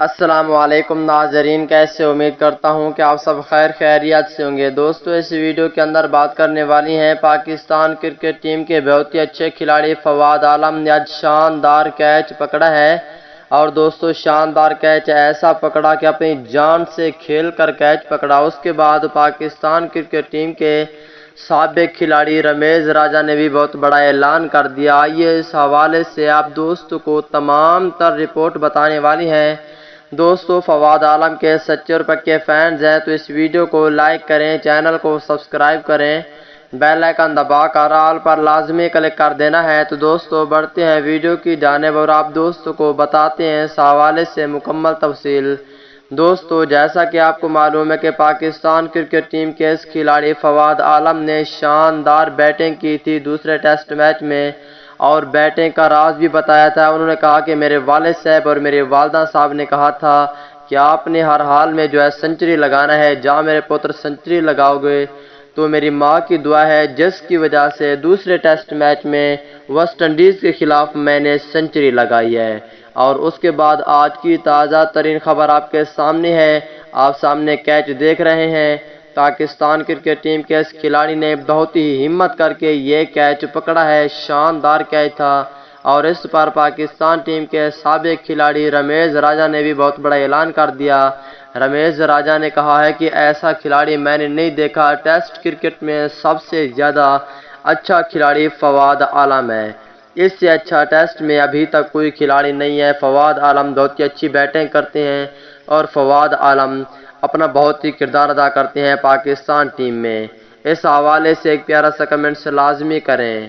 السلام علیکم ناظرین، کیسے امید کرتا ہوں کہ آپ سب خیر خیریت سے ہوں گے۔ دوستو اس ویڈیو کے اندر بات کرنے والی ہیں پاکستان کرکٹ ٹیم کے بہت ہی اچھے کھلاڑی فواد عالم نے آج شاندار کیچ پکڑا ہے۔ اور دوستو شاندار کیچ ایسا پکڑا کہ اپنی جان سے کھیل کر کیچ پکڑا۔ اس کے بعد پاکستان کرکٹ ٹیم کے سابق کھلاڑی رمیز راجہ نے بھی بہت بڑا اعلان کر دیا۔ آئیے اس حوالے سے آپ دوستوں کو تمام تر رپورٹ بتانے والی ہیں۔ دوستو فواد عالم کے سچے اور پکے فینز ہیں تو اس ویڈیو کو لائک کریں، چینل کو سبسکرائب کریں، بیل آئیکن دبا کر آل پر لازمی کلک کر دینا ہے۔ تو دوستو بڑھتے ہیں ویڈیو کی جانب اور آپ دوستوں کو بتاتے ہیں اس حوالے سے مکمل تفصیل۔ دوستو جیسا کہ آپ کو معلوم ہے کہ پاکستان کرکٹ ٹیم کے اس کھلاڑی فواد عالم نے شاندار بیٹنگ کی تھی دوسرے ٹیسٹ میچ میں، اور بیٹنگ کا راز بھی بتایا تھا۔ انہوں نے کہا کہ میرے والد صاحب اور میرے والدہ صاحب نے کہا تھا کہ آپ نے ہر حال میں جو ہے سنچری لگانا ہے، جہاں میرے پتر سنچری لگاؤ گے تو میری ماں کی دعا ہے، جس کی وجہ سے دوسرے ٹیسٹ میچ میں ویسٹ انڈیز کے خلاف میں نے سنچری لگائی ہے۔ اور اس کے بعد آج کی تازہ ترین خبر آپ کے سامنے ہے، آپ سامنے کیچ دیکھ رہے ہیں۔ پاکستان کرکٹ ٹیم کے اس کھلاڑی نے بہت ہی ہمت کر کے یہ کیچ پکڑا ہے، شاندار کیچ تھا۔ اور اس پر پاکستان ٹیم کے سابق کھلاڑی رمیز راجہ نے بھی بہت بڑا اعلان کر دیا۔ رمیز راجہ نے کہا ہے کہ ایسا کھلاڑی میں نے نہیں دیکھا، ٹیسٹ کرکٹ میں سب سے زیادہ اچھا کھلاڑی فواد عالم ہے، اس سے اچھا ٹیسٹ میں ابھی تک کوئی کھلاڑی نہیں ہے۔ فواد عالم بہت ہی اچھی بیٹنگ کرتے ہیں اور فواد عالم اپنا بہت ہی کردار ادا کرتے ہیں پاکستان ٹیم میں۔ اس حوالے سے ایک پیارا سا کمنٹس لازمی کریں۔